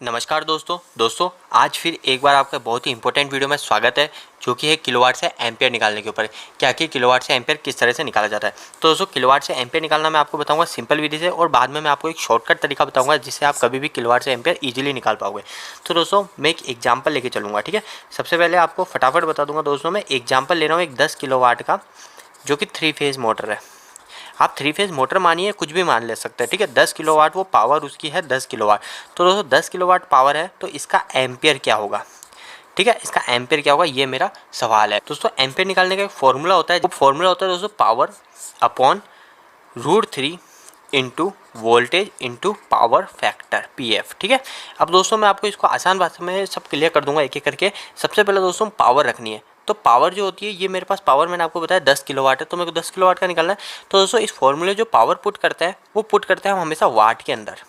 नमस्कार दोस्तों आज फिर एक बार आपका बहुत ही इंपॉर्टेंट वीडियो में स्वागत है, जो कि है किलोवाट से एम्पियर निकालने के ऊपर। क्या कि किलोवाट से एम्पियर किस तरह से निकाला जाता है। तो दोस्तों किलोवाट से एम्पियर निकालना मैं आपको बताऊंगा सिंपल विधि से, और बाद में मैं आपको एक शॉर्टकट तरीका बताऊंगा जिससे आप कभी भी किलोवाट से एम्पियर ईजिली निकाल पाओगे। तो दोस्तों मैं एक एग्जाम्पल लेके चलूँगा, ठीक है। सबसे पहले आपको फटाफट बता दूंगा दोस्तों, मैं एग्जाम्पल ले रहा हूँ एक 10 किलोवाट का, जो कि 3 फेज़ मोटर है। आप 3 फेज़ मोटर मानिए, कुछ भी मान ले सकते हैं, ठीक है। 10 किलोवाट वो पावर उसकी है, 10 किलोवाट। तो दोस्तों 10 किलोवाट पावर है, तो इसका एम्पियर क्या होगा, ठीक है। इसका एम्पियर क्या होगा, ये मेरा सवाल है। दोस्तों एम्पियर निकालने का एक फॉर्मूला होता है, वो फॉर्मूला होता है दोस्तों power upon √3 into voltage into power factor PF, ठीक है। अब दोस्तों मैं आपको इसको आसान भाषा में सब क्लियर कर दूंगा एक एक करके। सबसे पहले दोस्तों पावर रखनी है, तो पावर जो होती है, ये मेरे पास पावर मैंने आपको बताया 10 किलोवाट है, तो मेरे को 10 किलोवाट का निकालना है। तो दोस्तों इस फॉर्मूले जो पावर पुट करता है, वो पुट करते हैं हम हमेशा वाट के अंदर,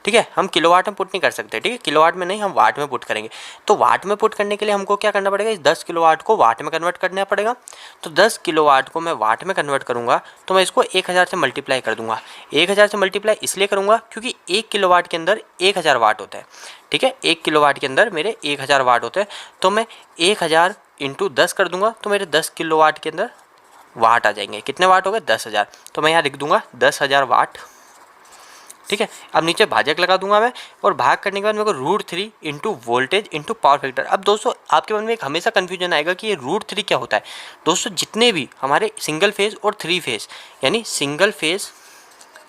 ठीक है। हम किलोवाट में पुट नहीं कर सकते, ठीक है। किलोवाट में नहीं, हम वाट में पुट करेंगे। तो वाट में पुट करने के लिए हमको क्या करना पड़ेगा, इस 10 किलोवाट को वाट में कन्वर्ट करना पड़ेगा। तो 10 किलोवाट को मैं वाट में कन्वर्ट करूंगा, तो मैं इसको 1000 से मल्टीप्लाई कर दूंगा। 1000 से मल्टीप्लाई इसलिए करूंगा क्योंकि 1 किलोवाट के अंदर 1000 वाट होता है, ठीक है। 1 किलोवाट के अंदर मेरे 1000 वाट होते हैं। तो मैं 1000 इंटू 10 कर दूंगा, तो मेरे 10 किलोवाट के अंदर वाट आ जाएंगे। कितने वाट हो गए, 10,000। तो मैं यहाँ लिख दूंगा 10,000 वाट, ठीक है। अब नीचे भाजक लगा दूंगा मैं, और भाग करने के बाद मेरे को √3 into voltage into power factor. अब दोस्तों आपके मन में एक हमेशा कन्फ्यूजन आएगा कि ये √3 क्या होता है। दोस्तों जितने भी हमारे सिंगल फेज और 3 फेज, यानी सिंगल फेज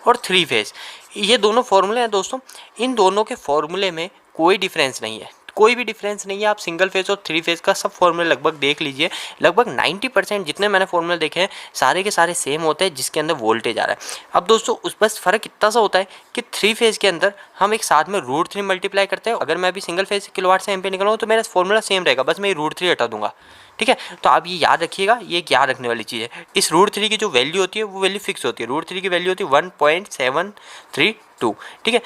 और 3 फेज, ये दोनों फॉर्मूले हैं दोस्तों। इन दोनों के फॉर्मूले में कोई डिफरेंस नहीं है, कोई भी डिफरेंस नहीं है। आप सिंगल फेज और 3 फेज का सब फॉर्मूले लगभग देख लीजिए, लगभग 90% जितने मैंने फॉर्मूले देखे हैं सारे के सारे सेम होते हैं, जिसके अंदर वोल्टेज आ रहा है। अब दोस्तों उस बस फ़र्क इतना सा होता है कि 3 फेज के अंदर हम एक साथ में √3 मल्टीप्लाई करते हैं। अगर मैं अभी सिंगल फेज किलोवाट से एम्पियर निकालूंगा, तो मेरा फॉर्मूला सेम रहेगा, बस मैं √3 हटा दूंगा, ठीक है। तो आप ये याद रखिएगा, ये एक याद रखने वाली चीज़ है। इस √3 की जो वैल्यू होती है, वो वैल्यू फिक्स होती है। √3 की वैल्यू होती है 1.732, ठीक है।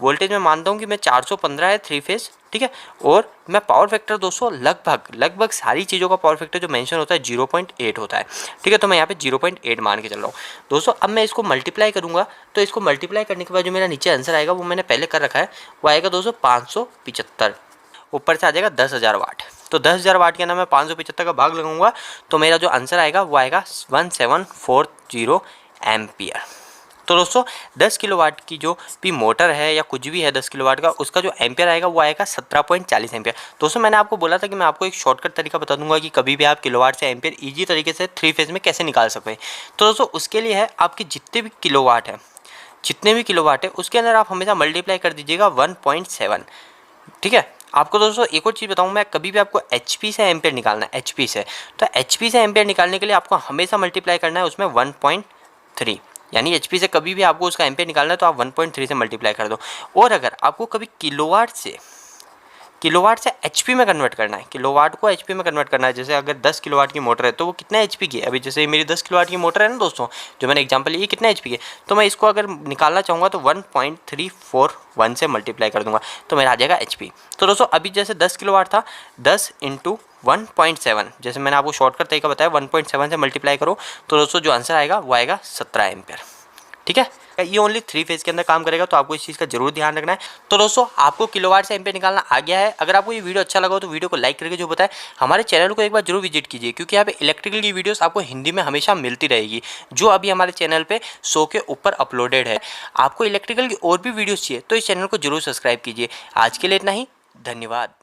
वोल्टेज मैं मानता हूँ कि मैं 415 है 3 फेज, ठीक है। और मैं पावर फैक्टर दोस्तों लगभग सारी चीज़ों का पावर फैक्टर जो मेंशन होता है 0.8 होता है, ठीक है। तो मैं यहाँ पे 0.8 मान के चल रहा हूँ दोस्तों। अब मैं इसको मल्टीप्लाई करूँगा, तो इसको मल्टीप्लाई करने के बाद जो मेरा नीचे आंसर आएगा, वो मैंने पहले कर रखा है, वो आएगा दोस्तों 575। ऊपर से आ जाएगा 10,000 वाट। तो 10,000 वाट के अंदर मैं 575 का भाग लगाऊंगा, तो मेरा जो आंसर आएगा वो आएगा 1740 एम्पियर। तो दोस्तों 10 किलोवाट की जो भी मोटर है या कुछ भी है 10 किलोवाट का, उसका जो एम्पियर आएगा वो आएगा 17.40 एम्पियर। दोस्तों मैंने आपको बोला था कि मैं आपको एक शॉर्टकट तरीका बता दूंगा कि कभी भी आप किलोवाट से एम्पियर ईजी तरीके से 3 फेज में कैसे निकाल सकते हैं। तो दोस्तों उसके लिए है, आपके जितने भी किलोवाट है उसके अंदर आप हमेशा मल्टीप्लाई कर दीजिएगा 1.7, ठीक है। आपको दोस्तों एक और चीज़ बताऊं, मैं कभी भी आपको HP से एम्पियर निकालना है, HP से, तो HP से एम्पियर निकालने के लिए आपको हमेशा मल्टीप्लाई करना है उसमें 1.3, यानी HP से कभी भी आपको उसका एम्पियर निकालना है तो आप 1.3 से मल्टीप्लाई कर दो। और अगर आपको कभी किलोवाट से HP में कन्वर्ट करना है, किलोवाट को HP में कन्वर्ट करना है, जैसे अगर 10 किलोवाट की मोटर है तो वो कितना HP की है, अभी जैसे मेरी 10 किलोवाट की मोटर है ना दोस्तों, जो मैंने एग्जांपल लिया, कितना HP की है, तो मैं इसको अगर निकालना चाहूँगा तो 1.341 से मल्टीप्लाई कर दूंगा, तो मेरा आ जाएगा HP। तो दोस्तों अभी जैसे 10 किलोवाट था, 10 इंटू 1.7, जैसे मैंने आपको शॉर्टकट तरीका बताया, 1.7 से मल्टीप्लाई करो, तो दोस्तों जो आंसर आएगा वो आएगा 17 एम्पियर, ठीक है। ये ओनली 3 फेज के अंदर काम करेगा, तो आपको इस चीज़ का जरूर ध्यान रखना है। तो दोस्तों आपको किलोवाट से एम्पियर निकालना आ गया है। अगर आपको ये वीडियो अच्छा लगा हो तो वीडियो को लाइक करके जो बताए, हमारे चैनल को एक बार जरूर विजिट कीजिए, क्योंकि यहाँ पे इलेक्ट्रिकल की वीडियोस आपको हिंदी में हमेशा मिलती रहेगी, जो अभी हमारे चैनल पे 100 के ऊपर अपलोडेड है। आपको इलेक्ट्रिकल की और भी वीडियोज़ चाहिए तो इस चैनल को जरूर सब्सक्राइब कीजिए। आज के लिए इतना ही, धन्यवाद।